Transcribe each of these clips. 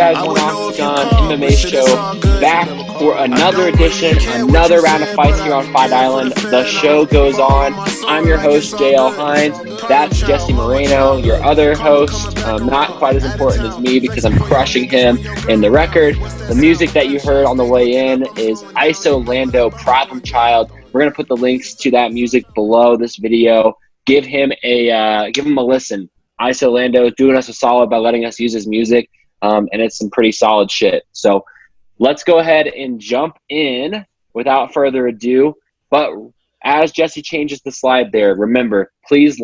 Guys One Octagon MMA show back for another edition, another round of fights here on Fight Island. The show goes on. I'm your host, JL Hines. That's Jesse Moreno, your other host. Not quite as important as me because I'm crushing him in the record. The music that you heard on the way in is ISO Lando Problem Child. We're going to put the links to that music below this video. Give him a listen. ISO Lando is doing us a solid by letting us use his music, and it's some pretty solid shit. So let's go ahead and jump in without further ado. But as Jesse changes the slide there, remember, please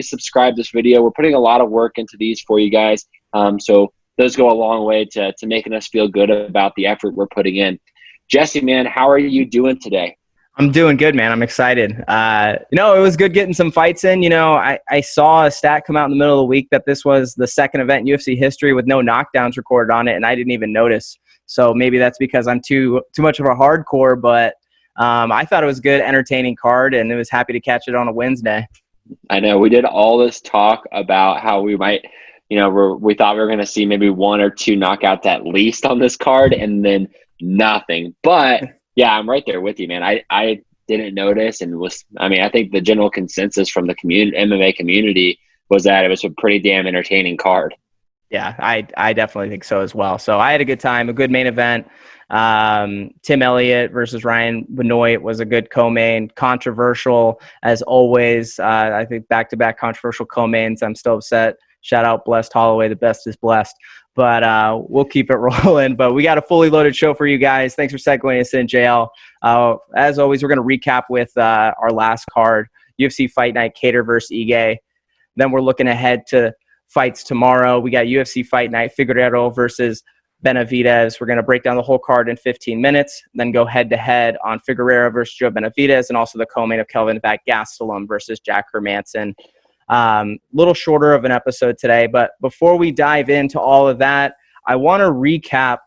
subscribe this video. We're putting a lot of work into these for you guys, so those go a long way to making us feel good about the effort we're putting in. Jesse, man, how are you doing today? I'm doing good, man. I'm excited. It was good getting some fights in. I saw a stat come out in the middle of the week that this was the second event in UFC history with no knockdowns recorded on it, and I didn't even notice. So maybe that's because I'm too much of a hardcore, but I thought it was a good, entertaining card, and I was happy to catch it on a Wednesday. I know we did all this talk about how we might, we thought we were going to see maybe one or two knockouts at least on this card, and then nothing. But yeah, I'm right there with you, man. I didn't notice, and I think the general consensus from the MMA community was that it was a pretty damn entertaining card. Yeah, I definitely think so as well. So I had a good time, a good main event. Tim Elliott versus Ryan Benoit was a good co-main, controversial as always. I think back-to-back controversial co-mains. I'm still upset. Shout out Blessed Holloway. The best is blessed. But we'll keep it rolling. But we got a fully loaded show for you guys. Thanks for segueing us in, JL. As always, we're going to recap with our last card, UFC Fight Night Kattar versus Ige. Then we're looking ahead to fights tomorrow. We got UFC Fight Night Figueiredo versus Benavidez. We're going to break down the whole card in 15 minutes, then go head-to-head on Figueiredo versus Joe Benavidez, and also the co-main of Kelvin Gastelum versus Jack Hermansson. Little shorter of an episode today, but before we dive into all of that, I want to recap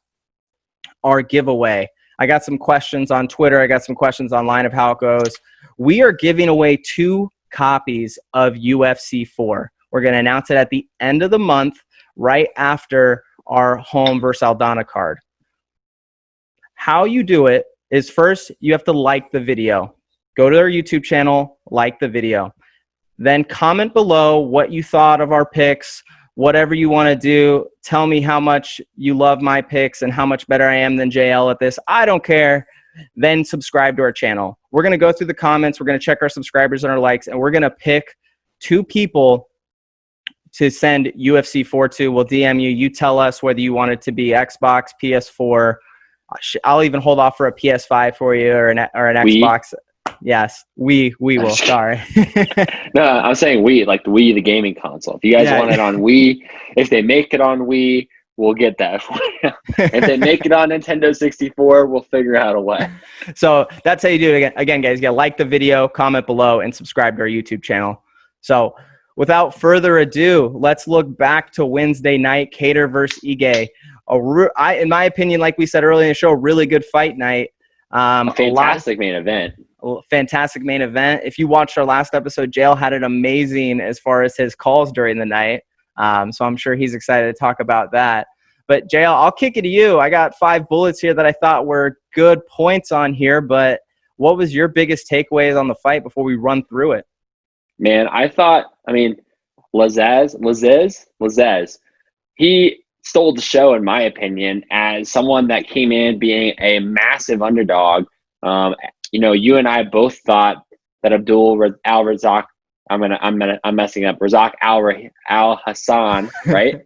our giveaway. I got some questions on Twitter. I got some questions online of how it goes. We are giving away 2 copies of UFC 4. We're going to announce it at the end of the month, right after our home versus Aldana card. How you do it is first you have to like the video. Go to our YouTube channel, like the video. Then comment below what you thought of our picks, whatever you want to do. Tell me how much you love my picks and how much better I am than JL at this. I don't care. Then subscribe to our channel. We're going to go through the comments. We're going to check our subscribers and our likes, and we're going to pick 2 people to send UFC 4 to. We'll DM you. You tell us whether you want it to be Xbox, PS4. I'll even hold off for a PS5 for you or an Xbox. Yes, we will. Sorry. No, I'm saying like the Wii, the gaming console. If you guys want it on Wii, if they make it on Wii, we'll get that for you. If they make it on Nintendo 64, we'll figure out a way. So that's how you do it. Again, guys, you gotta like the video, comment below, and subscribe to our YouTube channel. So without further ado, let's look back to Wednesday night, Kattar versus Ige. In my opinion, like we said earlier in the show, really good fight night. A fantastic main event. Fantastic main event. If you watched our last episode, JL had it amazing as far as his calls during the night. So I'm sure he's excited to talk about that. But JL, I'll kick it to you. I got 5 bullets here that I thought were good points on here, but what was your biggest takeaways on the fight before we run through it? Man, Lazzez, he stole the show, in my opinion, as someone that came in being a massive underdog. You and I both thought that Razak Al Hassan, right?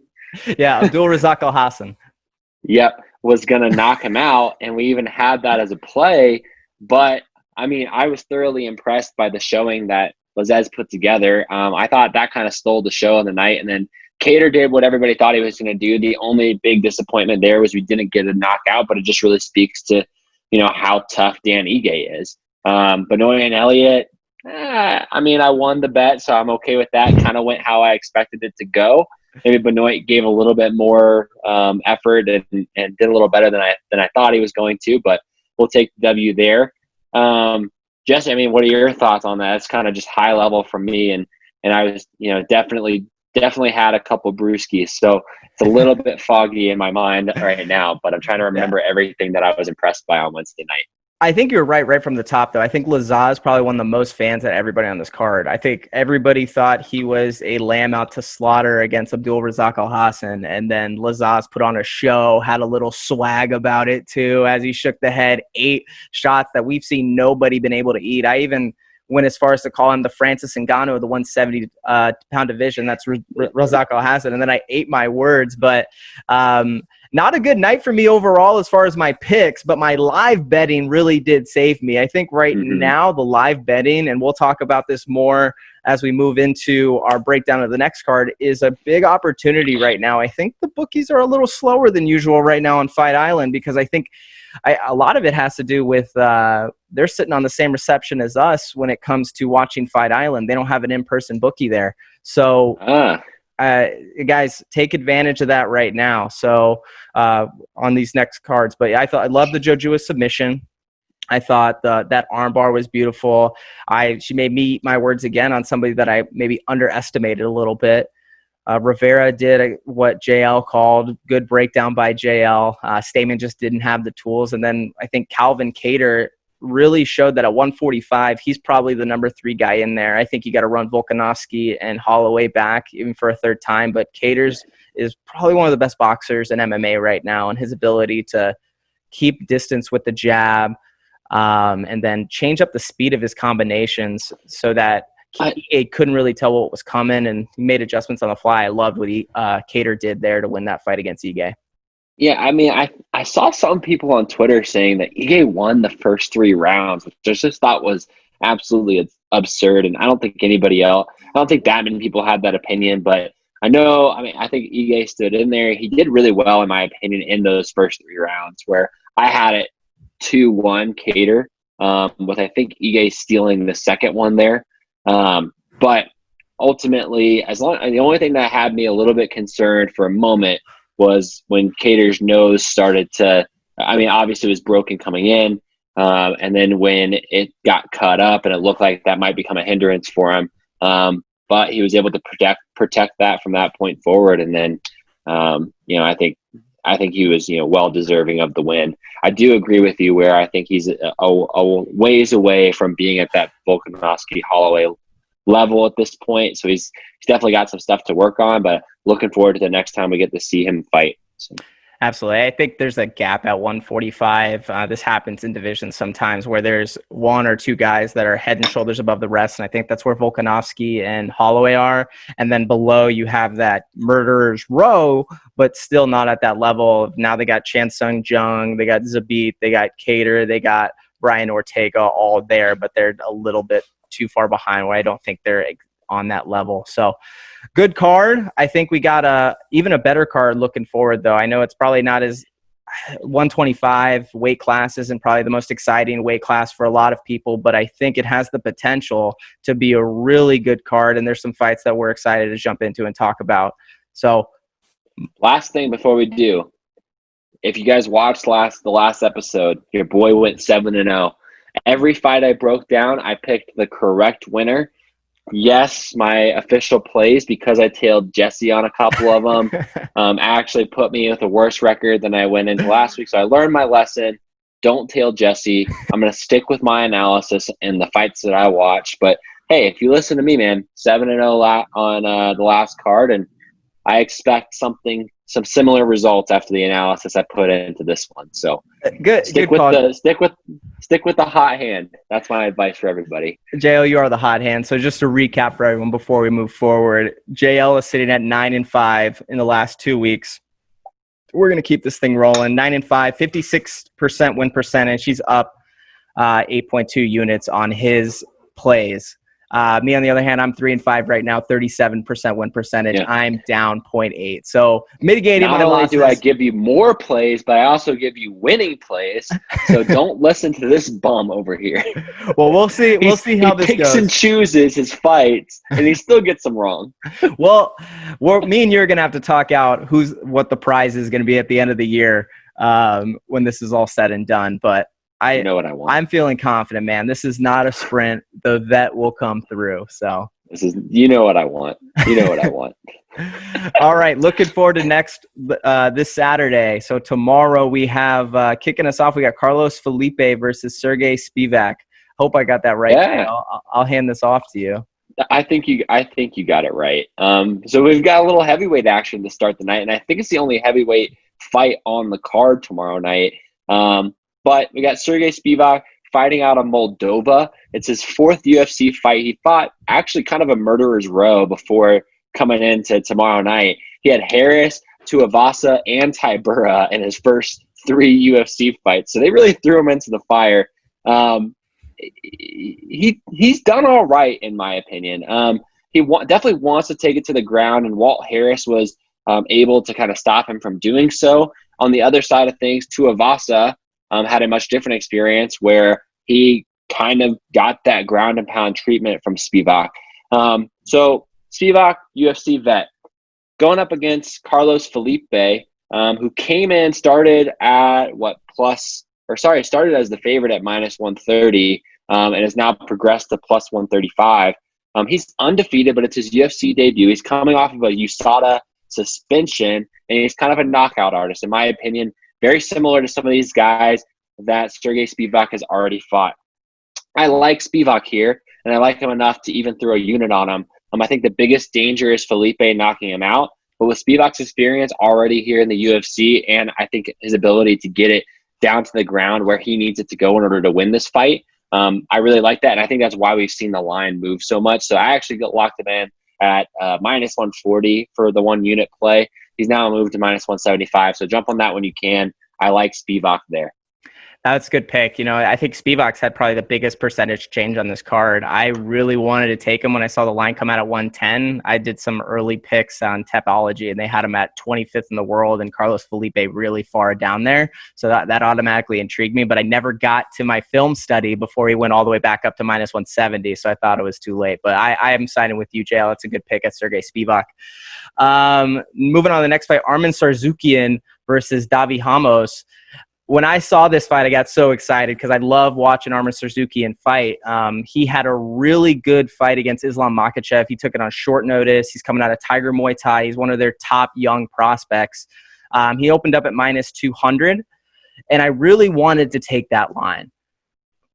Yeah, Abdul Razak Al Hassan. Yep, was gonna knock him out, and we even had that as a play. But I was thoroughly impressed by the showing that Lazzez put together. I thought that kind of stole the show on the night, and then Kattar did what everybody thought he was going to do. The only big disappointment there was we didn't get a knockout, but it just really speaks to, how tough Dan Ige is. Benoit and Elliott, I won the bet, so I'm okay with that. Kind of went how I expected it to go. Maybe Benoit gave a little bit more effort and did a little better than I thought he was going to, but we'll take the W there. Jesse, what are your thoughts on that? It's kind of just high level from me, and I was, definitely definitely had a couple brewskis. So it's a little bit foggy in my mind right now, but I'm trying to remember everything that I was impressed by on Wednesday night. I think you're right from the top, though. I think Lazaz probably won the most fans at everybody on this card. I think everybody thought he was a lamb out to slaughter against Abdul Razak Al-Hassan, and then Lazaz put on a show, had a little swag about it, too, as he shook the head, 8 shots that we've seen nobody been able to eat. I even went as far as to call him the Francis Ngannou of the 170-pound division. That's Razak Al-Hassan, and then I ate my words, but not a good night for me overall as far as my picks, but my live betting really did save me. I think now the live betting, and we'll talk about this more as we move into our breakdown of the next card, is a big opportunity right now. I think the bookies are a little slower than usual right now on Fight Island because I think a lot of it has to do with they're sitting on the same reception as us when it comes to watching Fight Island. They don't have an in-person bookie there. So guys, take advantage of that right now. So on these next cards, but I love the Jojua submission. I thought that armbar was beautiful. She made me eat my words again on somebody that I maybe underestimated a little bit. Rivera did what JL called good breakdown by JL. Stamen just didn't have the tools. And then I think Calvin Kattar really showed that at 145, he's probably the number 3 guy in there. I think you got to run Volkanovski and Holloway back even for a third time. But Kattar's is probably one of the best boxers in MMA right now, and his ability to keep distance with the jab and then change up the speed of his combinations so that he couldn't really tell what was coming, and he made adjustments on the fly. I loved what Kattar did there to win that fight against Ige. Yeah, I mean, I saw some people on Twitter saying that Ige won the first 3 rounds, which I just thought was absolutely absurd. And I don't think that many people had that opinion, but I think Ige stood in there. He did really well, in my opinion, in those first 3 rounds, where I had it 2-1 Kattar, with I think Ige stealing the second one there. But ultimately, the only thing that had me a little bit concerned for a moment was when Kattar's nose started to, obviously it was broken coming in, and then when it got cut up and it looked like that might become a hindrance for him. But he was able to protect that from that point forward. And then, I think he was, well deserving of the win. I do agree with you where I think he's a ways away from being at that Volkanovski Holloway level at this point. So he's definitely got some stuff to work on, but looking forward to the next time we get to see him fight. So. Absolutely. I think there's a gap at 145. This happens in divisions sometimes where there's 1 or 2 guys that are head and shoulders above the rest. And I think that's where Volkanovski and Holloway are. And then below you have that murderer's row, but still not at that level. Now they got Chan Sung Jung, they got Zabit, they got Kattar, they got Brian Ortega all there, but they're a little bit too far behind where I don't think they're on that level. So good card. I think we got even a better card looking forward, though. I know it's probably not as 125 weight class isn't probably the most exciting weight class for a lot of people, but I think it has the potential to be a really good card, and there's some fights that we're excited to jump into and talk about. So last thing before we do, if you guys watched the last episode, your boy went 7-0. Every fight I broke down, I picked the correct winner. Yes, my official plays, because I tailed Jesse on a couple of them, actually put me with a worse record than I went into last week. So I learned my lesson. Don't tail Jesse. I'm going to stick with my analysis and the fights that I watched. But, hey, if you listen to me, man, 7-0 on the last card, and I expect some similar results after the analysis I put into this one. So stick with the hot hand. That's my advice for everybody. JL, you are the hot hand. So just to recap for everyone before we move forward, JL is sitting at 9-5 in the last 2 weeks. We're going to keep this thing rolling. 9-5, 56% win percentage. He's up 8.2 units on his plays. Me, on the other hand, I'm 3-5 right now, 37% win percentage. Yeah. I'm down 0.8. So mitigating my losses. Not only do I give you more plays, but I also give you winning plays. So don't listen to this bum over here. Well, we'll see. We'll see how this goes. He picks and chooses his fights, and he still gets them wrong. Well, me and you're going to have to talk out what the prize is going to be at the end of the year when this is all said and done. But I know what I want. I'm feeling confident, man. This is not a sprint. The vet will come through. So You know what I want. You know what I want. All right, looking forward to this Saturday. So tomorrow we have kicking us off. We got Carlos Felipe versus Sergey Spivak. Hope I got that right. Yeah. I'll hand this off to you. I think you got it right. So we've got a little heavyweight action to start the night, and I think it's the only heavyweight fight on the card tomorrow night. But we got Sergey Spivak fighting out of Moldova. It's his 4th UFC fight. He fought actually kind of a murderer's row before coming into tomorrow night. He had Harris, Tuivasa, and Tybura in his first 3 UFC fights. So they really threw him into the fire. He's done all right in my opinion. He definitely wants to take it to the ground, and Walt Harris was able to kind of stop him from doing so. On the other side of things, Tuivasa had a much different experience where he kind of got that ground and pound treatment from Spivak. So Spivak, UFC vet, going up against Carlos Felipe, who came in, started at started as the favorite at -130, and has now progressed to +135. He's undefeated, but it's his UFC debut. He's coming off of a USADA suspension, and he's kind of a knockout artist, in my opinion, very similar to some of these guys that Sergey Spivak has already fought. I like Spivak here, and I like him enough to even throw a unit on him. I think the biggest danger is Felipe knocking him out, but with Spivak's experience already here in the UFC, and I think his ability to get it down to the ground where he needs it to go in order to win this fight, I really like that, and I think that's why we've seen the line move so much. So I actually locked him in at -140 for the 1 unit play. He's now moved to -175, so jump on that when you can. I like Spivak there. That's a good pick. I think Spivak's had probably the biggest percentage change on this card. I really wanted to take him when I saw the line come out at 110. I did some early picks on Tapology, and they had him at 25th in the world, and Carlos Felipe really far down there. So that automatically intrigued me, but I never got to my film study before he went all the way back up to -170, so I thought it was too late. But I am siding with you, JL. That's a good pick at Sergey Spivak. Moving on to the next fight, Arman Tsarukyan versus Davi Ramos. When I saw this fight, I got so excited because I love watching Arman Tsarukyan fight. He had a really good fight against Islam Makhachev. He took it on short notice. He's coming out of Tiger Muay Thai. He's one of their top young prospects. He opened up at -200, and I really wanted to take that line.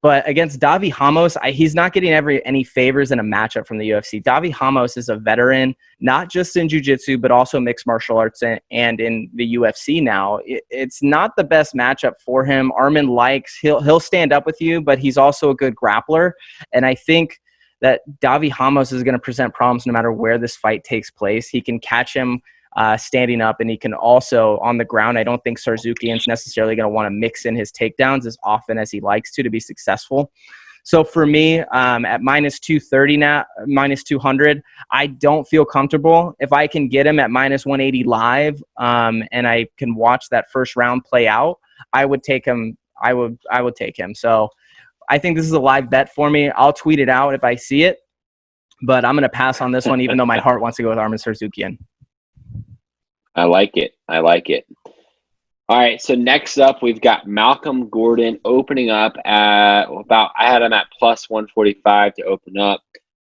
But against Davi Ramos, he's not getting any favors in a matchup from the UFC. Davi Ramos is a veteran, not just in jiu-jitsu, but also mixed martial arts and in the UFC now. It's not the best matchup for him. Arman he'll stand up with you, but he's also a good grappler. And I think that Davi Ramos is going to present problems no matter where this fight takes place. He can catch him standing up, and he can also on the ground. I don't think Tsarukyan's necessarily going to want to mix in his takedowns as often as he likes to be successful. So for me, at -230 now, -200, I don't feel comfortable. If I can get him at -180 live, and I can watch that first round play out, I would take him. I would take him. So I think this is a live bet for me. I'll tweet it out if I see it, but I'm going to pass on this one, even though my heart wants to go with Arman Tsarukyan. I like it. All right, so next up, we've got Malcolm Gordon opening up at I had him at +145 to open up.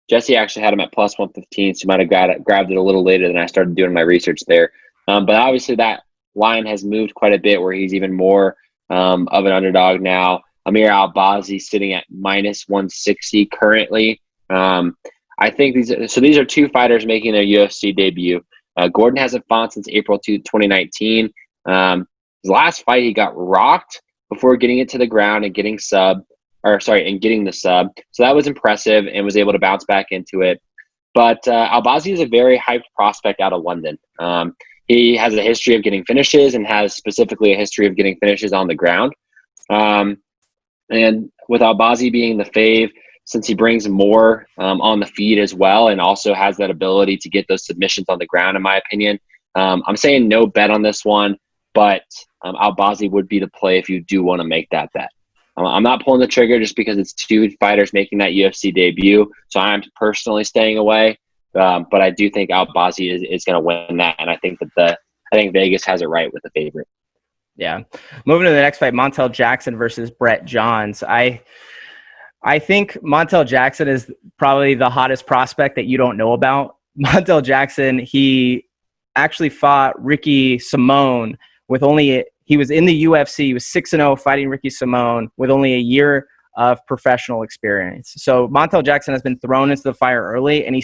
Jesse actually had him at +115, so you might have grabbed it a little later than I started doing my research there. But obviously that line has moved quite a bit where he's even more of an underdog now. Amir Albazi sitting at -160 currently. I think these are 2 fighters making their UFC debut. Gordon hasn't fought since April 2019. His last fight, he got rocked before getting it to the ground and getting the sub. So that was impressive and was able to bounce back into it. But Albazi is a very hyped prospect out of London. He has a history of getting finishes and has specifically a history of getting finishes on the ground. And with Albazi being the fave, since he brings more on the feet as well and also has that ability to get those submissions on the ground, in my opinion, I'm saying no bet on this one, but Albazi would be the play if you do want to make that bet. I'm not pulling the trigger just because it's 2 fighters making that UFC debut, so I'm personally staying away. But I do think Albazi is going to win that, and I think Vegas has it right with the favorite. Yeah. Moving to the next fight, Montel Jackson versus Brett Johns. I think Montel Jackson is probably the hottest prospect that you don't know about. Montel Jackson, he actually fought Ricky Simone he was in the UFC, he was 6-0 fighting Ricky Simone with only a year of professional experience. So Montel Jackson has been thrown into the fire early, and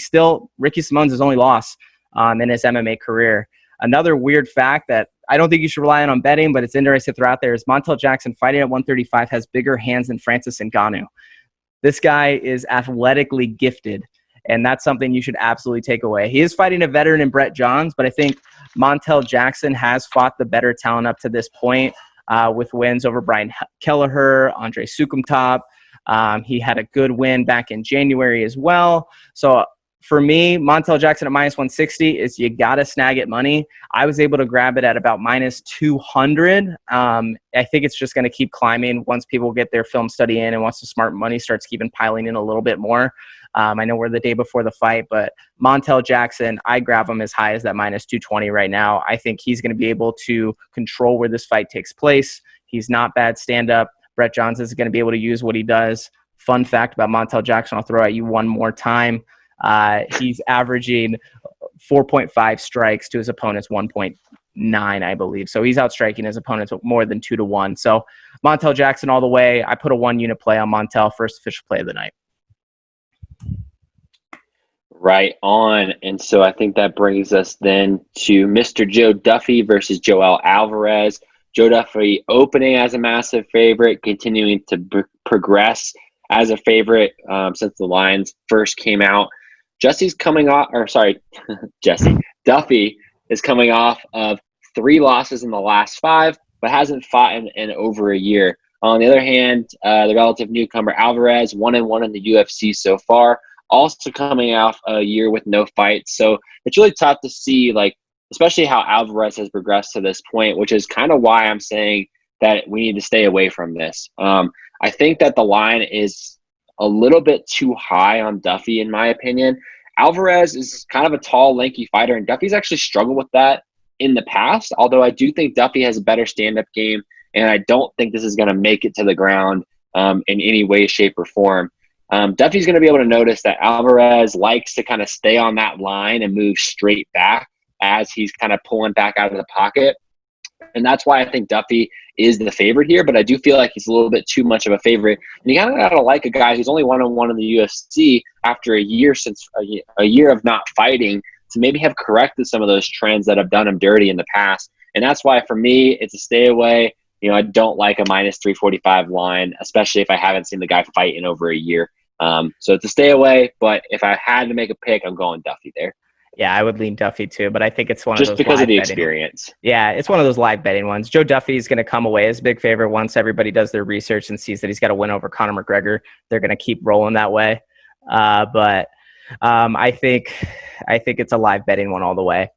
Ricky Simone's his only loss in his MMA career. Another weird fact that I don't think you should rely on betting, but it's interesting to throw out there, is Montel Jackson fighting at 135 has bigger hands than Francis Ngannou. This guy is athletically gifted, and that's something you should absolutely take away. He is fighting a veteran in Brett Johns, but I think Montel Jackson has fought the better talent up to this point with wins over Brian Kelleher, Andre Sukumtop. He had a good win back in January as well. So for me, Montel Jackson at minus 160 is you got to snag it money. I was able to grab it at about minus 200. I think it's just going to keep climbing once people get their film study in and once the smart money starts keeping piling in a little bit more. I know we're the day before the fight, but Montel Jackson, I grab him as high as that minus 220 right now. I think he's going to be able to control where this fight takes place. He's not bad stand-up. Brett Johns is going to be able to use what he does. Fun fact about Montel Jackson, I'll throw at you one more time. He's averaging 4.5 strikes to his opponent's 1.9, I believe. So he's outstriking his opponents more than 2-1. So Montel Jackson all the way. I put a 1-unit play on Montel, first official play of the night. Right on. And so I think that brings us then to Mr. Joe Duffy versus Joel Alvarez. Joe Duffy opening as a massive favorite, continuing to progress as a favorite since the lines first came out. Duffy is coming off of 3 losses in the last 5, but hasn't fought in over a year. On the other hand, the relative newcomer Alvarez, 1-1 in the UFC so far, also coming off a year with no fights. So it's really tough to see, especially how Alvarez has progressed to this point, which is kind of why I'm saying that we need to stay away from this. I think that the line is a little bit too high on Duffy, in my opinion. Alvarez is kind of a tall, lanky fighter, and Duffy's actually struggled with that in the past, although I do think Duffy has a better stand-up game, and I don't think this is going to make it to the ground in any way, shape, or form. Duffy's going to be able to notice that Alvarez likes to kind of stay on that line and move straight back as he's kind of pulling back out of the pocket. And that's why I think Duffy is the favorite here, but I do feel like he's a little bit too much of a favorite. And you kind of got to like a guy who's only 1-1 in the UFC after a year of not fighting to maybe have corrected some of those trends that have done him dirty in the past. And that's why for me, it's a stay away. I don't like a minus 345 line, especially if I haven't seen the guy fight in over a year. So it's a stay away, but if I had to make a pick, I'm going Duffy there. Yeah, I would lean Duffy too, but I think it's one just of those because of the betting experience. Yeah, it's one of those live betting ones. Joe Duffy is going to come away as a big favorite once everybody does their research and sees that he's got a win over Conor McGregor. They're going to keep rolling that way. But I think it's a live betting one all the way.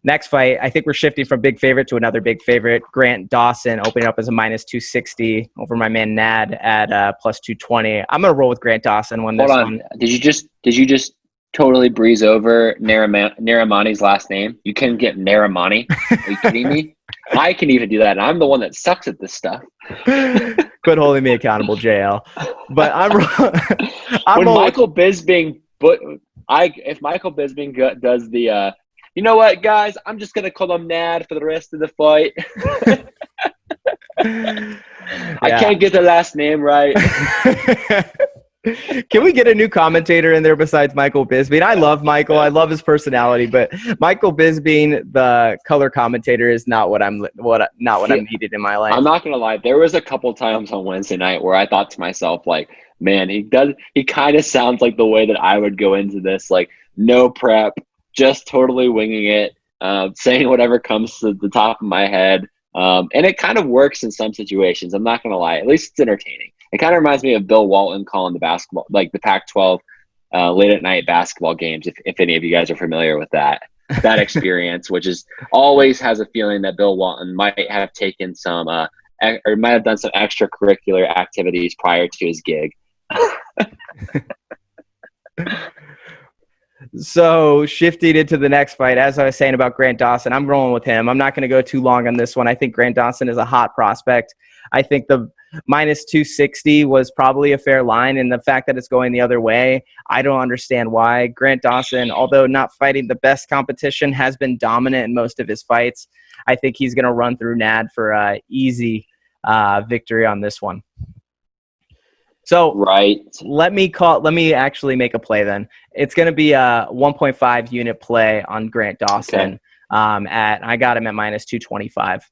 Next fight, I think we're shifting from big favorite to another big favorite. Grant Dawson opening up as a minus 260 over my man Nad at plus 220. I'm gonna roll with Grant Dawson when this one. Did you just totally breeze over Narimani's last name? You can get Narimani. Are you kidding me? I can even do that, and I'm the one that sucks at this stuff. Quit holding me accountable, JL. But if Michael Bisping does the you know what, guys? I'm just going to call him Nad for the rest of the fight. I can't get the last name right. Can we get a new commentator in there besides Michael Bisping? I love Michael. I love his personality, but Michael Bisping, the color commentator, is not what I'm needed in my life. I'm not going to lie. There was a couple times on Wednesday night where I thought to myself, man, he kind of sounds like the way that I would go into this, no prep, just totally winging it, saying whatever comes to the top of my head. And it kind of works in some situations. I'm not going to lie. At least it's entertaining. It kind of reminds me of Bill Walton calling the basketball, the Pac-12 late at night basketball games, if any of you guys are familiar with that experience, which is always has a feeling that Bill Walton might have taken some or might have done some extracurricular activities prior to his gig. So shifting into the next fight, as I was saying about Grant Dawson, I'm rolling with him. I'm not going to go too long on this one. I think Grant Dawson is a hot prospect. I think minus 260 was probably a fair line. And the fact that it's going the other way, I don't understand why. Grant Dawson, although not fighting the best competition, has been dominant in most of his fights. I think he's going to run through Nad for an easy victory on this one. So let me actually make a play then. It's going to be a 1.5 unit play on Grant Dawson. Okay. I got him at minus 225.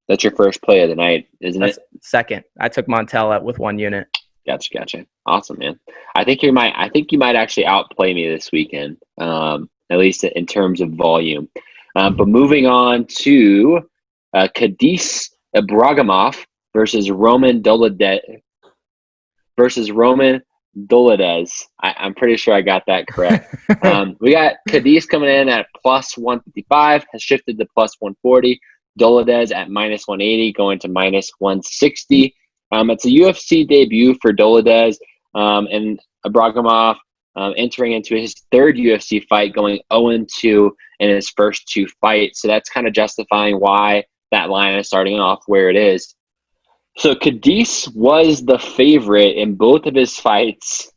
That's your first play of the night, isn't it? Second. I took Montel with 1 unit. Gotcha. Awesome, man. I think you might actually outplay me this weekend, at least in terms of volume. But moving on to Kadis Ibragimov versus Roman Dolidez. I'm pretty sure I got that correct. We got Kadis coming in at plus 155, has shifted to plus 140. Dolidez at minus 180, going to minus 160. It's a UFC debut for Dolidez, and Ibragimov entering into his third UFC fight, going 0-2 in his first 2 fights. So that's kind of justifying why that line is starting off where it is. So Kadis was the favorite in both of his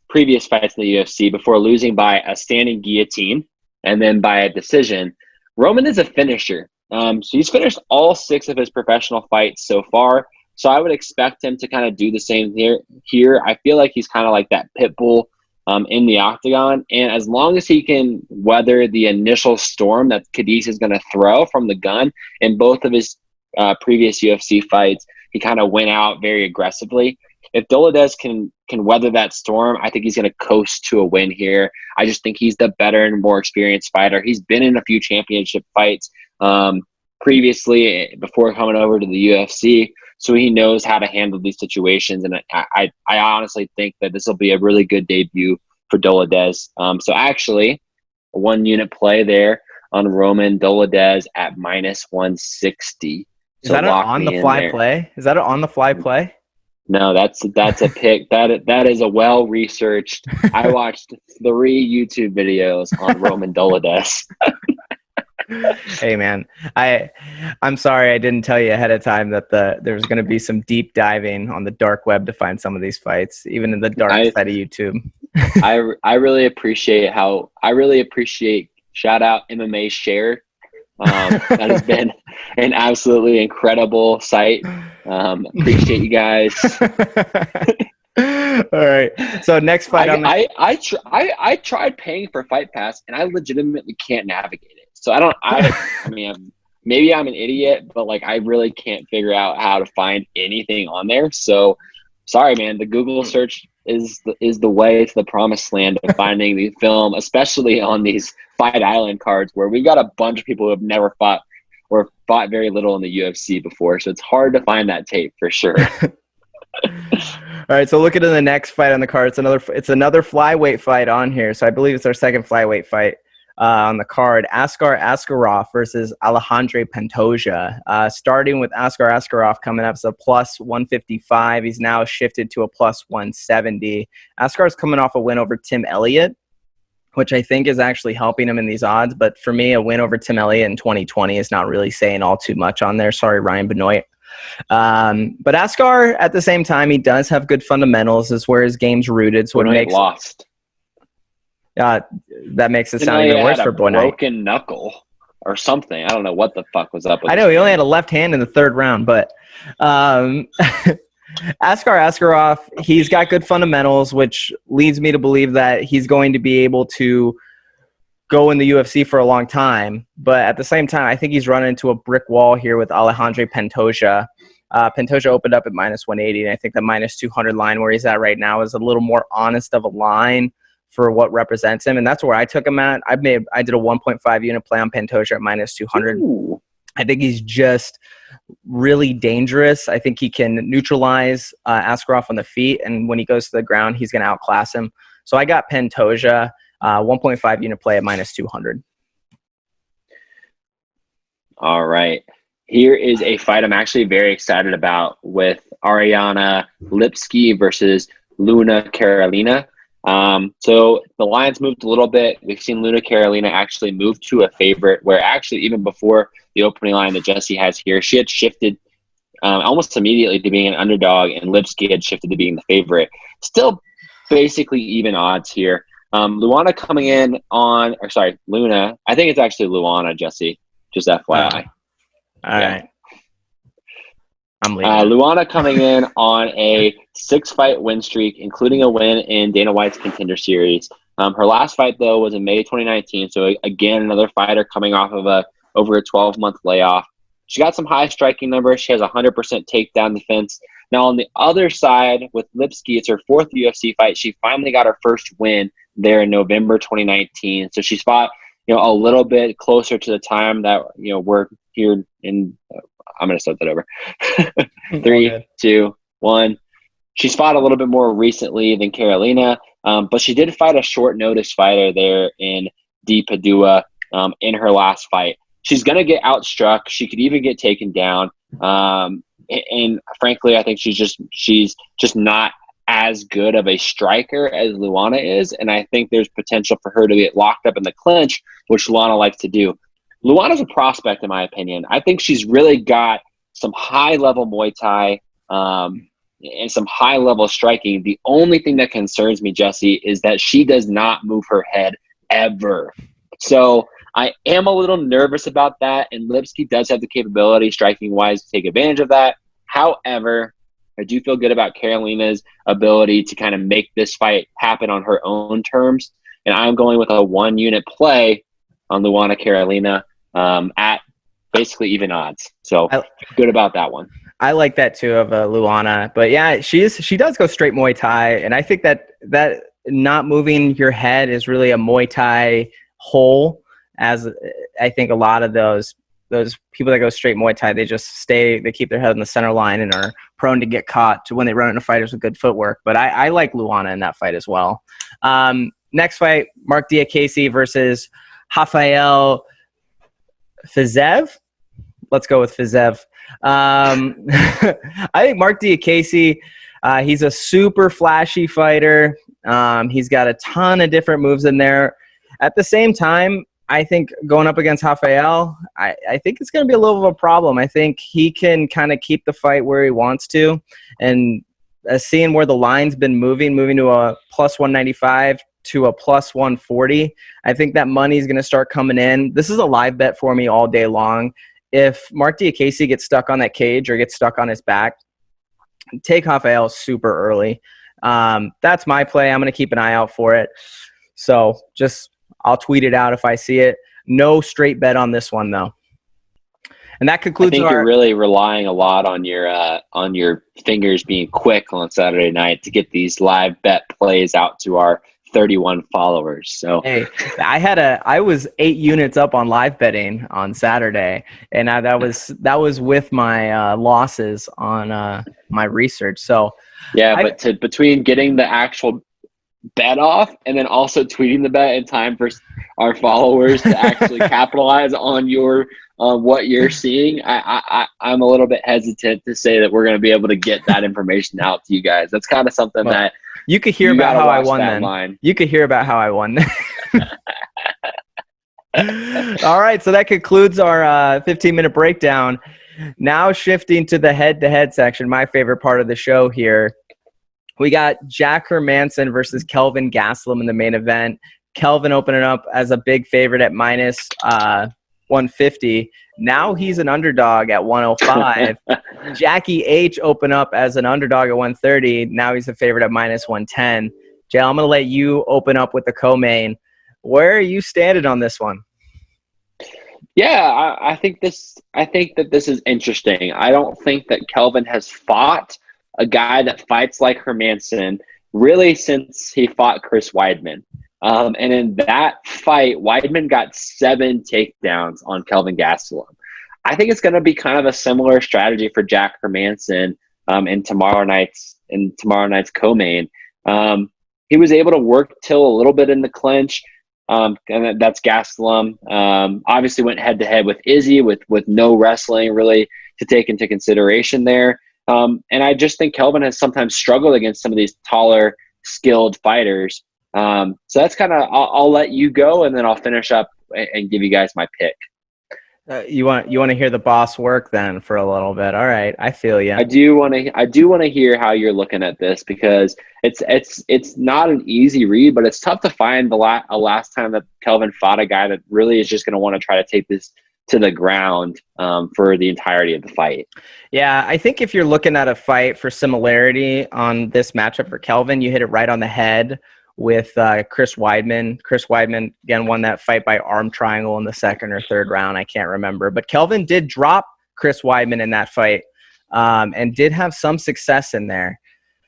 previous fights in the UFC, before losing by a standing guillotine and then by a decision. Roman is a finisher. So he's finished all 6 of his professional fights so far. So I would expect him to kind of do the same here. I feel like he's kind of like that pit bull in the octagon. And as long as he can weather the initial storm that Kadis is going to throw from the gun in both of his previous UFC fights, he kind of went out very aggressively. If Dolidez can weather that storm, I think he's going to coast to a win here. I just think he's the better and more experienced fighter. He's been in a few championship fights previously before coming over to the UFC, so he knows how to handle these situations. And I honestly think that this will be a really good debut for Dolidez. So actually, a 1 unit play there on Roman Dolidez at minus 160. Is that an on-the-fly play? Is that an on-the-fly play? No, that's a pick. That is a well-researched. I watched 3 YouTube videos on Roman Dolidez. Hey, man, I'm sorry I didn't tell you ahead of time that there's going to be some deep diving on the dark web to find some of these fights, even in the dark side of YouTube. I really appreciate shout out MMA Share. That has been an absolutely incredible site. Appreciate you guys. All right. So next fight I tried paying for Fight Pass and I legitimately can't navigate it. So I mean, maybe I'm an idiot, but like I really can't figure out how to find anything on there. So sorry, man. The Google search is the way to the promised land of finding the film, especially on these Fight Island cards where we've got a bunch of people who have never fought or fought very little in the UFC before. So it's hard to find that tape for sure. All right, so look at the next fight on the card. It's another flyweight fight on here. So I believe it's our second flyweight fight on the card. Askar Askarov versus Alejandro Pantoja. Starting with Askar Askarov coming up, so plus 155. He's now shifted to a plus 170. Askar's coming off a win over Tim Elliott, which I think is actually helping him in these odds. But for me, a win over Tim Elliott in 2020 is not really saying all too much on there. Sorry, Ryan Benoit. But Askar, at the same time, he does have good fundamentals. Is where his game's rooted. So it makes lost. That makes it sound even worse for Benoit. Broken knuckle or something. I don't know what the fuck was up with I know he only had a left hand in the 3rd round, but Askar Askarov, he's got good fundamentals, which leads me to believe that he's going to be able to go in the UFC for a long time. But at the same time, I think he's running into a brick wall here with Alejandro Pantoja. Pantoja opened up at minus 180, and I think the minus 200 line where he's at right now is a little more honest of a line for what represents him, and that's where I took him at. I did a 1.5 unit play on Pantoja at minus 200. Ooh. I think he's just really dangerous. I think he can neutralize Askarov on the feet, and when he goes to the ground, he's going to outclass him. So I got Pantoja 1.5 unit play at minus 200. All right. Here is a fight I'm actually very excited about with Ariana Lipski versus Luna Carolina. So the lines moved a little bit. We've seen Luna Carolina actually move to a favorite, where actually even before the opening line that Jesse has here, she had shifted almost immediately to being an underdog, and Lipski had shifted to being the favorite. Still basically even odds here. Luna coming in on, or sorry, Luna. I think it's actually Luana, Jesse. Just FYI. All right. I'm leaving. Luana coming in on a 6-fight win streak, including a win in Dana White's Contender Series. Her last fight, though, was in May 2019. So, again, another fighter coming off of over a 12-month layoff. She got some high striking numbers. She has 100% takedown defense. Now, on the other side, with Lipski, it's her 4th UFC fight. She finally got her first win there in November 2019. So she fought, a little bit closer to the time that, we're here in I'm going to start that over. 3, 2, 1. She's fought a little bit more recently than Carolina, but she did fight a short notice fighter there in Di Padua in her last fight. She's going to get outstruck. She could even get taken down. And frankly, I think she's just not as good of a striker as Luana is. And I think there's potential for her to get locked up in the clinch, which Luana likes to do. Luana's a prospect, in my opinion. I think she's really got some high-level Muay Thai and some high-level striking. The only thing that concerns me, Jesse, is that she does not move her head ever. So I am a little nervous about that, and Lipski does have the capability, striking-wise, to take advantage of that. However, I do feel good about Carolina's ability to kind of make this fight happen on her own terms, and I'm going with a 1-unit play on Luana Carolina at basically even odds. So good about that one. I like that too of Luana, but yeah, she does go straight Muay Thai, and I think that not moving your head is really a Muay Thai hole. As I think a lot of those people that go straight Muay Thai, they keep their head in the center line and are prone to get caught to when they run into fighters with good footwork. But I like Luana in that fight as well. Next fight, Mark Diakase versus Rafael Fiziev. Let's go with Fiziev. I think Mark Diakase, he's a super flashy fighter. He's got a ton of different moves in there. At the same time, I think going up against Rafael, I think it's going to be a little of a problem. I think he can kind of keep the fight where he wants to. And seeing where the line's been moving to a plus 195 to a plus 140, I think that money is going to start coming in. This is a live bet for me all day long. If Mark Diakase gets stuck on that cage or gets stuck on his back, take Rafael super early. That's my play. I'm going to keep an eye out for it. So I'll tweet it out if I see it. No straight bet on this one, though. And that concludes. I think you're really relying a lot on your fingers being quick on Saturday night to get these live bet plays out to our 31 followers. So hey, I was 8 units up on live betting on Saturday, and that was with my losses on my research. So yeah, but between getting the actual bet off and then also tweeting the bet in time for our followers to actually capitalize on what you're seeing, I'm a little bit hesitant to say that we're going to be able to get that information out to you guys. That's kind of something that you could hear about how I won then. Line. You could hear about how I won. All right, so that concludes our 15-minute breakdown. Now shifting to the head-to-head section, my favorite part of the show here. We got Jack Hermansson versus Kelvin Gastelum in the main event. Kelvin opening up as a big favorite at minus 150. Now he's an underdog at 105. Jackie H opened up as an underdog at 130. Now he's a favorite at minus 110. Jay, I'm going to let you open up with the co-main. Where are you standing on this one? Yeah, I think that this is interesting. I don't think that Kelvin has fought a guy that fights like Hermansson really since he fought Chris Weidman. And in that fight, Weidman got 7 takedowns on Kelvin Gastelum. I think it's going to be kind of a similar strategy for Jack Hermansson in tomorrow night's co-main. He was able to work Till a little bit in the clinch, and that's Gastelum. Obviously went head-to-head with Izzy with no wrestling really to take into consideration there. And I just think Kelvin has sometimes struggled against some of these taller, skilled fighters. So that's kind of, I'll let you go, and then I'll finish up and give you guys my pick. You want to hear the boss work then for a little bit. All right, I feel you. I do want to hear how you're looking at this, because it's not an easy read, but it's tough to find a last time that Kelvin fought a guy that really is just going to want to try to take this to the ground for the entirety of the fight. Yeah, I think if you're looking at a fight for similarity on this matchup for Kelvin, you hit it right on the head with Chris Weidman. Chris Weidman, again, won that fight by arm triangle in the second or third round. I can't remember. But Kelvin did drop Chris Weidman in that fight and did have some success in there.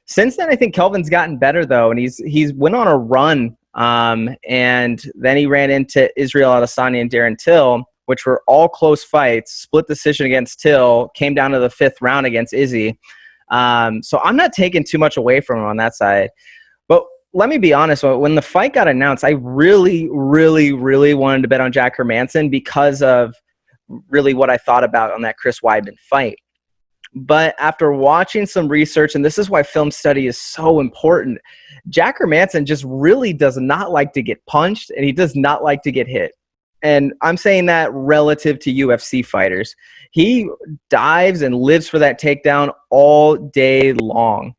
Since then, I think Kelvin's gotten better, though, and he's went on a run. And then he ran into Israel Adesanya and Darren Till, which were all close fights, split decision against Till, came down to the 5th round against Izzy. So I'm not taking too much away from him on that side. But let me be honest, when the fight got announced, I really, really, really wanted to bet on Jack Hermansson because of really what I thought about on that Chris Weidman fight. But after watching some research, and this is why film study is so important, Jack Hermansson just really does not like to get punched, and he does not like to get hit. And I'm saying that relative to UFC fighters. He dives and lives for that takedown all day long.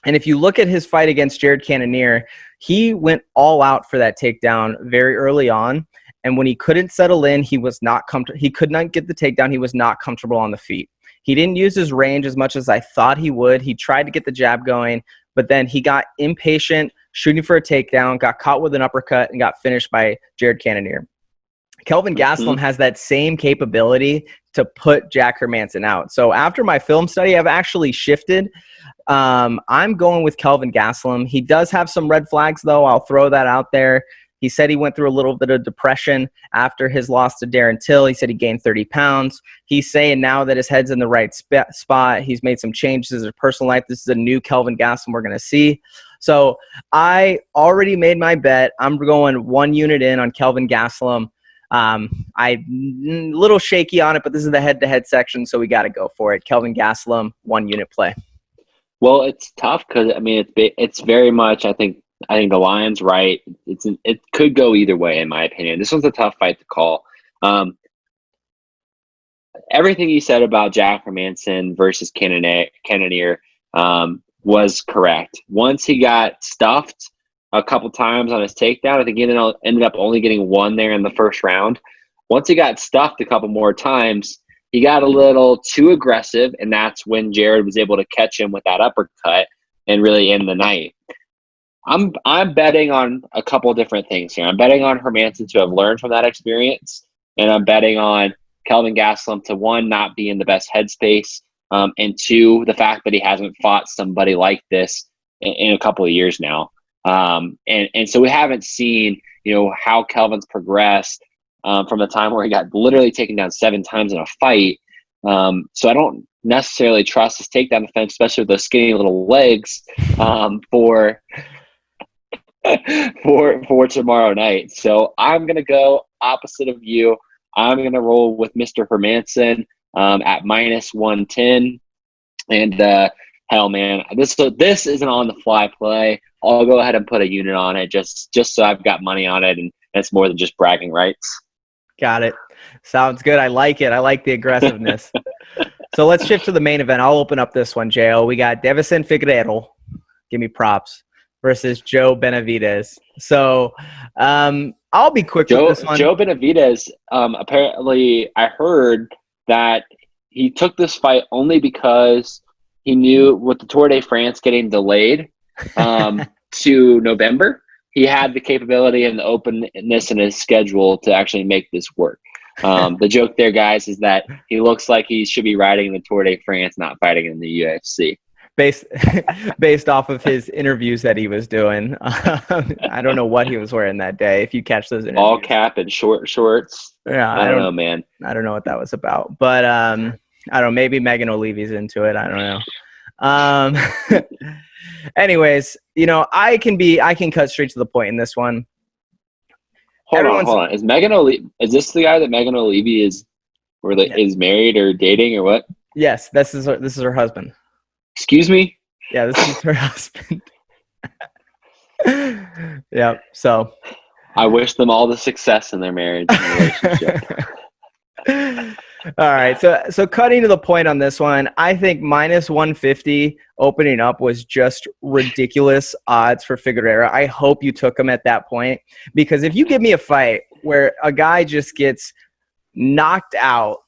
And if you look at his fight against Jared Cannonier, he went all out for that takedown very early on. And when he couldn't settle in, he was not comfortable. He could not get the takedown. He was not comfortable on the feet. He didn't use his range as much as I thought he would. He tried to get the jab going, but then he got impatient, shooting for a takedown, got caught with an uppercut, and got finished by Jared Cannonier. Kelvin Gastelum has that same capability to put Jack Hermansson out. So after my film study, I've actually shifted. I'm going with Kelvin Gastelum. He does have some red flags, though. I'll throw that out there. He said he went through a little bit of depression after his loss to Darren Till. He said he gained 30 pounds. He's saying now that his head's in the right spot. He's made some changes in his personal life. This is a new Kelvin Gastelum we're going to see. So I already made my bet. I'm going 1 unit in on Kelvin Gastelum. I'm a little shaky on it, but this is the head-to-head section, so we got to go for it. Kelvin Gastelum, 1 unit play. Well, it's tough because it's very much. I think the line's right. It could go either way, in my opinion. This one's a tough fight to call. Everything you said about Jack Hermansson versus Cannonier was correct. Once he got stuffed a couple times on his takedown, I think he ended up only getting 1 there in the first round. Once he got stuffed a couple more times, he got a little too aggressive, and that's when Jared was able to catch him with that uppercut and really end the night. I'm betting on a couple different things here. I'm betting on Hermansson to have learned from that experience, and I'm betting on Kelvin Gastelum to, 1, not be in the best headspace, and 2, the fact that he hasn't fought somebody like this in a couple of years now. And so we haven't seen, how Kelvin's progressed from the time where he got literally taken down 7 times in a fight. So I don't necessarily trust his takedown defense, especially with those skinny little legs, for tomorrow night. So I'm going to go opposite of you. I'm going to roll with Mr. Hermansson at -110. And hell, man, this is an on-the-fly play. I'll go ahead and put a unit on it just so I've got money on it, and it's more than just bragging rights. Got it. Sounds good. I like it. I like the aggressiveness. So let's shift to the main event. I'll open up this one, Jo. We got Deiveson Figueiredo, give me props, versus Joe Benavidez. So I'll be quick with this one. Joe Benavidez, apparently I heard that he took this fight only because he knew with the Tour de France getting delayed to November, he had the capability and the openness in his schedule to actually make this work. The joke there, guys, is that he looks like he should be riding the Tour de France, not fighting in the UFC. Based off of his interviews that he was doing. I don't know what he was wearing that day. If you catch those interviews. All cap and shorts. Yeah, I don't know, man. I don't know what that was about. But I don't know. Maybe Megan O'Leary's into it. I don't know. Anyways, I can cut straight to the point in this one. Hold on. Is this the guy that Megan O'Leary is married or dating or what? Yes, this is her husband. Excuse me? Yeah, this is her husband. Yeah, so I wish them all the success in their marriage and relationship. All right. So cutting to the point on this one, I think minus 150 opening up was just ridiculous odds for Figueiredo. I hope you took him at that point, because if you give me a fight where a guy just gets knocked out,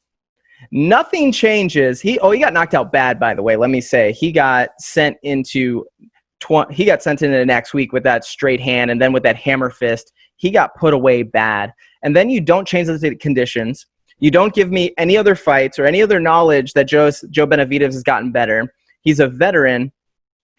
nothing changes. He got knocked out bad, by the way. Let me say, he got sent into the next week with that straight hand, and then with that hammer fist, he got put away bad. And then you don't change the conditions. You don't give me any other fights or any other knowledge that Joe Benavidez has gotten better. He's a veteran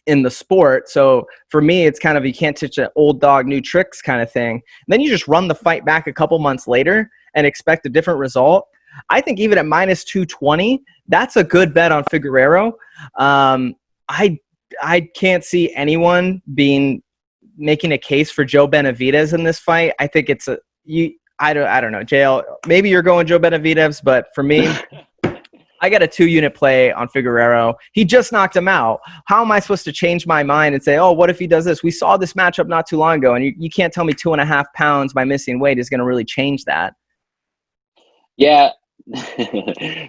in the sport. So for me, it's kind of, you can't teach an old dog new tricks kind of thing. And then you just run the fight back a couple months later and expect a different result. I think even at minus 220, that's a good bet on Figueiredo. I can't see anyone making a case for Joe Benavidez in this fight. I think it's I don't know, JL. Maybe you're going Joe Benavidez, but for me, I got a 2-unit play on Figueiredo. He just knocked him out. How am I supposed to change my mind and say, oh, what if he does this? We saw this matchup not too long ago, and you can't tell me 2.5 pounds by missing weight is going to really change that. Yeah.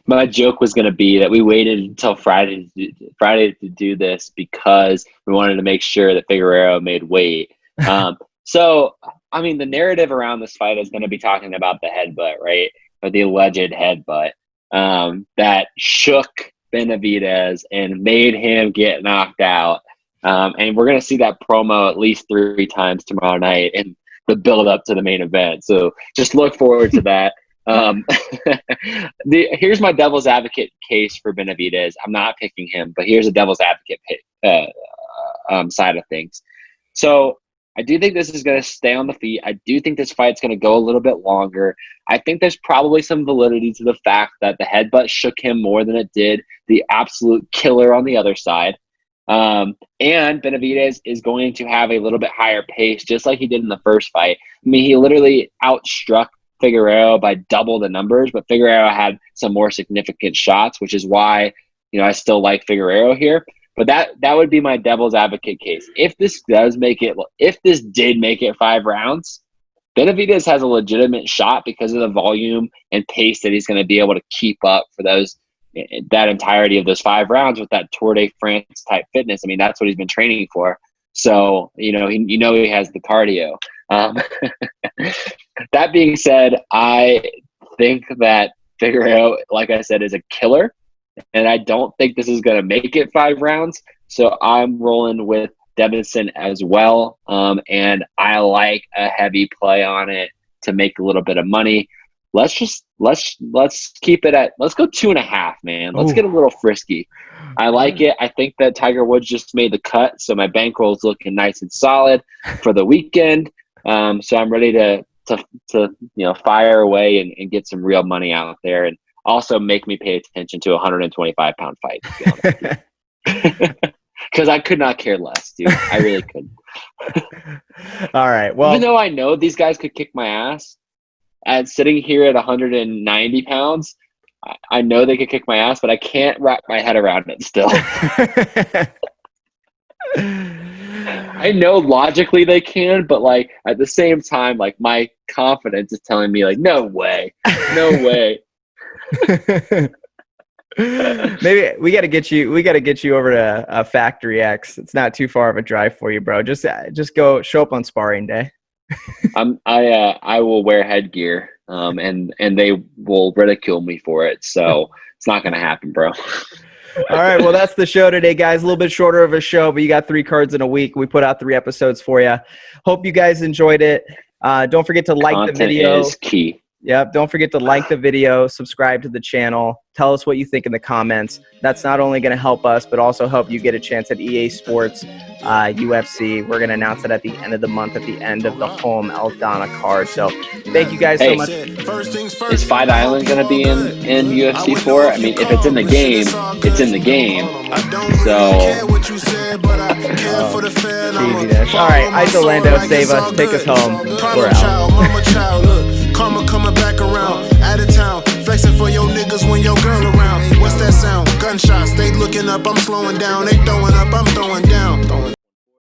My joke was going to be that we waited until Friday to do this because we wanted to make sure that Figueiredo made weight. So, I mean, the narrative around this fight is going to be talking about the headbutt, right? Or the alleged headbutt that shook Benavidez and made him get knocked out. And we're going to see that promo at least 3 times tomorrow night in the build up to the main event. So just look forward to that. Here's my devil's advocate case for Benavidez. I'm not picking him, but here's a devil's advocate side of things. So I do think this is going to stay on the feet. I do think this fight's going to go a little bit longer. I think there's probably some validity to the fact that the headbutt shook him more than it did the absolute killer on the other side. And Benavidez is going to have a little bit higher pace, just like he did in the first fight. I mean, he literally outstruck Figueiredo by double the numbers, but Figueiredo had some more significant shots, which is why, I still like Figueiredo here. But that would be my devil's advocate case. If this did make it 5 rounds, Benavidez has a legitimate shot because of the volume and pace that he's going to be able to keep up for that entirety of those 5 rounds with that Tour de France type fitness. I mean, that's what he's been training for. So, he has the cardio. That being said, I think that Figueiredo, like I said, is a killer. And I don't think this is going to make it 5 rounds. So I'm rolling with Devinson as well. And I like a heavy play on it to make a little bit of money. Let's keep it at, let's go 2.5, man. Let's get a little frisky. I like it. I think that Tiger Woods just made the cut. So my bankroll is looking nice and solid for the weekend. So I'm ready to fire away and get some real money out there. And also make me pay attention to a 125-pound fight, to be honest with you. Because I could not care less, dude. I really couldn't. All right. Well, even though I know these guys could kick my ass, and sitting here at 190 pounds, I know they could kick my ass, but I can't wrap my head around it still. I know logically they can, but at the same time, my confidence is telling me no way. Maybe we got to get you over to Factory X. It's not too far of a drive for you, bro. Just go show up on sparring day. I will wear headgear, and they will ridicule me for it. So it's not going to happen, bro. All right. Well, that's the show today, guys. A little bit shorter of a show, but you got 3 cards in a week. We put out 3 episodes for you. Hope you guys enjoyed it. Don't forget to like the video. Content is key. Yep. Don't forget to like the video, subscribe to the channel, tell us what you think in the comments. That's not only going to help us, but also help you get a chance at EA Sports UFC. We're going to announce it at the end of the month, at the end of the home Aldana card. So thank you guys so much. Is Fight Island going to be in UFC 4? I mean, if it's in the game, it's in the game. So. All right. Isolando, save us. Take us home. We're out. Karma coming back around, out of town, flexing for your niggas when your girl around. What's that sound? Gunshots, they looking up, I'm slowing down. They throwing up, I'm throwing down.